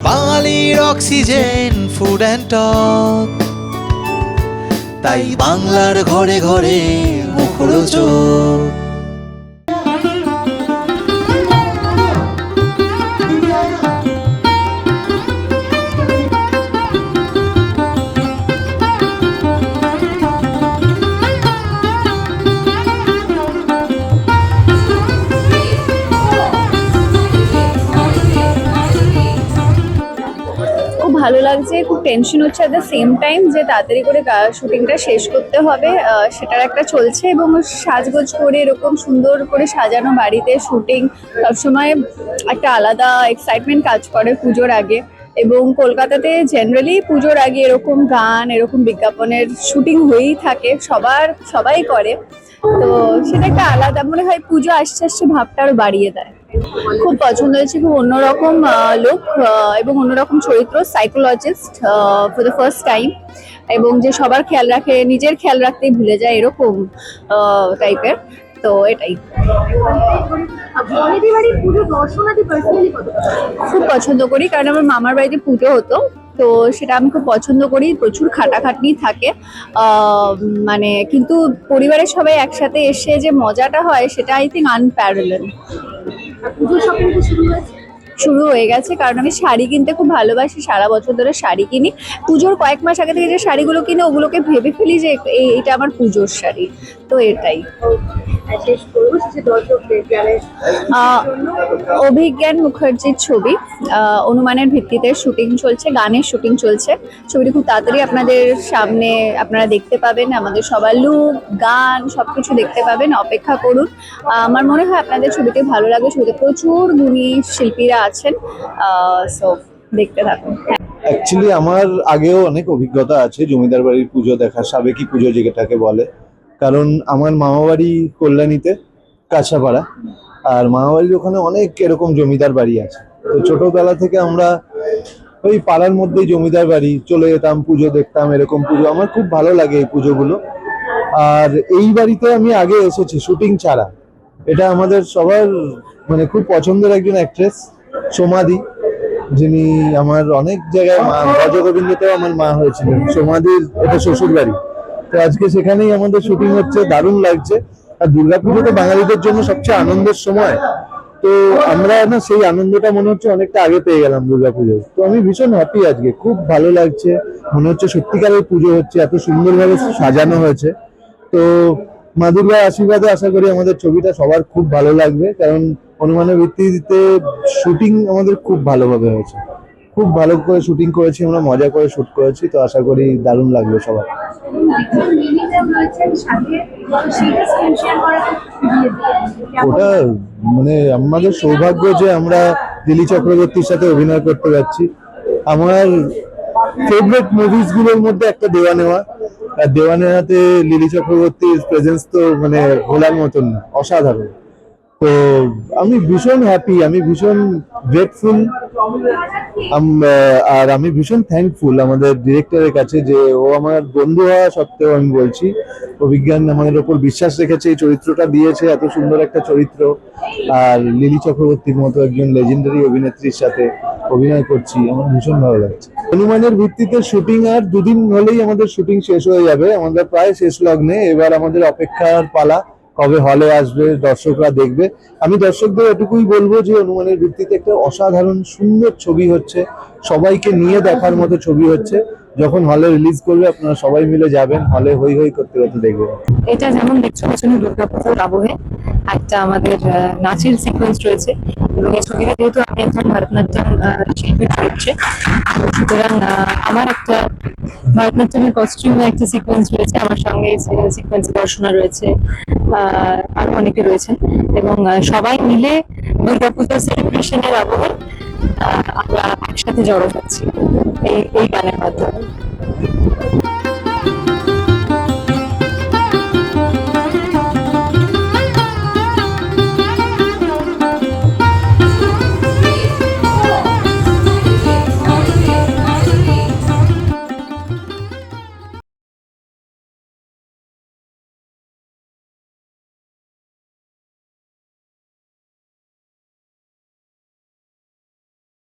বাঙালির oxygen food and talk, তাই বাংলার ঘরে ঘরে মুখরোচক। ভালো লাগছে, খুব টেনশন হচ্ছে অ্যাট দ্য সেম টাইম যে তাড়াতাড়ি করে শুটিংটা শেষ করতে হবে, সেটার একটা চলছে। এবং সাজগোজ করে এরকম সুন্দর করে সাজানো বাড়িতে শুটিং সবসময় একটা আলাদা এক্সাইটমেন্ট কাজ করে পুজোর আগে। এবং কলকাতাতে জেনারেলি পুজোর আগে এরকম গান, এরকম বিজ্ঞাপনের শুটিং হয়েই থাকে, সবাই করে। তো সেটা একটা আলাদা মনে হয়, পুজো আসছে আসছে ভাবটা আরো বাড়িয়ে দেয়। খুব পছন্দ হয়েছে, খুব অন্যরকম লুক এবং অন্যরকম চরিত্র, psychologist for the first time, এবং যে সবার খেয়াল রাখে, নিজের খেয়াল রাখতেই ভুলে যায় এরকম টাইপের। তো এটাই খুব পছন্দ করি, কারণ আমার মামার বাড়িতে পুজো হতো, তো সেটা আমি খুব পছন্দ করি। প্রচুর খাটাখাটনি থাকে, মানে কিন্তু পরিবারের সবাই একসাথে এসে যে মজাটা হয় সেটা আই থিঙ্ক আনপ্যারালেল। শুরু হয়ে গেছে, কারণ আমি শাড়ি কিনতে খুব ভালোবাসি, সারা বছর ধরে শাড়ি কিনি। পুজোর কয়েক মাস আগে থেকে যে শাড়িগুলো কিনে ওগুলোকে ভেবে ফেলি যে এটা আমার পুজোর শাড়ি, তো এটাই। অভিজ্ঞান মুখার্জির ছবি, অনুমানের ভিত্তিতে শুটিং চলছে, গানের শুটিং চলছে। ছবিটি খুব তাড়াতাড়ি আপনাদের সামনে আপনারা দেখতে পাবেন, আমাদের সবার লুক, গান সবকিছু দেখতে পাবেন, অপেক্ষা করুন। আমার মনে হয় আপনাদের ছবিটি ভালো লাগবে। ছবিতে প্রচুর গুণী শিল্পীরা আছেন, সো দেখতে থাকুন। অ্যাকচুয়ালি আমার আগেও অনেক অভিজ্ঞতা আছে জমিদার বাড়ির পুজো দেখা, সাবেকি পুজো যেটাকে বলে। কারণ আমার মামাবাড়ি কল্যাণীতে, কাছাপাড়া, আর মামাবাড়ির ওখানে অনেক এরকম জমিদার বাড়ি আছে। তো ছোটবেলা থেকে আমরা ওই পাড়ার মধ্যেই জমিদার বাড়ি চলে যেতাম, পুজো দেখতাম। এরকম পুজো আমার খুব ভালো লাগে, এই পুজোগুলো। আর এই বাড়িতে আমি আগে এসেছি শুটিং ছাড়া। এটা আমাদের সবার মানে খুব পছন্দের একজন অ্যাক্ট্রেস, সোমাদি, যিনি আমার অনেক জায়গায় মা, ব্রজগোবিন্দতেও আমার মা হয়েছিলেন। সোমাদির এটা শ্বশুর বাড়ি, তো আজকে সেখানেই আমাদের শুটিং হচ্ছে, দারুণ লাগছে। আর দুর্গাপুজো তো বাঙালিদের জন্য সবচেয়ে আনন্দের সময়, তো আমরা না সেই আনন্দটা মনে হচ্ছে অনেকটা আগে পেয়ে গেলাম দুর্গাপুজোয়। তো আমি ভীষণ হ্যাপি, আজকে খুব ভালো লাগছে, মনে হচ্ছে সত্যিকারের পুজো হচ্ছে, এত সুন্দরভাবে সাজানো হয়েছে। তো মা দুর্গার আশীর্বাদে আশা করি আমাদের ছবিটা সবার খুব ভালো লাগবে, কারণ অনুমানের ভিত্তিতে শুটিং আমাদের খুব ভালোভাবে হয়েছে, খুব ভালো করে শুটিং করেছি আমরা, মজা করে শুট করেছি। তো আশা করি দারুণ লাগবে সবার। ওটা মানে আমাদের সৌভাগ্য যে আমরা লিলি চক্রবর্তীর সাথে অভিনয় করতে যাচ্ছি। আমার ফেভারিট মুভিজ গুলোর মধ্যে একটা দেওয়া নেওয়া, আর দেওয়া নেওয়াতে লিলি চক্রবর্তীর প্রেজেন্স তো মানে ভোলার মতন না, অসাধারণ। তো আমি ভীষণ হ্যাপি, আমি ভীষণ গ্রেটফুল, আর আমি ভীষণ থ্যাঙ্কফুল আমাদের ডিরেক্টরের কাছে যে ও আমার বন্ধু হওয়া সত্ত্বেও আমি বলছি, অভিজ্ঞান আমাদের ওপর বিশ্বাস রেখেছে, এই চরিত্রটা দিয়েছে, এত সুন্দর একটা চরিত্র। আর লিলি চক্রবর্তীর মতো একজন লেজেন্ডারি অভিনেত্রীর সাথে অভিনয় করছি, আমার ভীষণ ভালো লাগছে। অনুমানের ভিত্তিতে শুটিং আর দুদিন হলেই আমাদের শুটিং শেষ হয়ে যাবে, আমাদের প্রায় শেষ লগ্নে। এবার আমাদের অপেক্ষার পালা, কবে হলে আসবে, দর্শকরা দেখবে। আমি দর্শকদের এটুকুই বলবো যে অনুমানের ভিত্তিতে একটা অসাধারণ সুন্দর ছবি হচ্ছে, সবাইকে নিয়ে দেখার মতো ছবি হচ্ছে। যখন হলে রিলিজ করবে আপনারা সবাই মিলে যাবেন, হলে হই হই করতে করতে দেখবেন। এটা যেমন দেখছো পেছনে দুর্গাপুজোর আবহে একটা আমাদের নাচের সিকোয়েন্স রয়েছে, এবং এই ছবিতে যেহেতু আমি একজন ভারতনাট্যম শিল্পী রয়েছে, সুতরাং আমার একটা ভারতনাট্যমের কস্টিউমে একটা সিকোয়েন্স রয়েছে, আমার সঙ্গে সিকোয়েন্স দর্শনা রয়েছে, আরো অনেকে রয়েছেন, এবং সবাই মিলে দুর্গাপূজার সেলিব্রেশনের আবহে আমরা একসাথে জড়ো হচ্ছি এই গানের মাধ্যমে।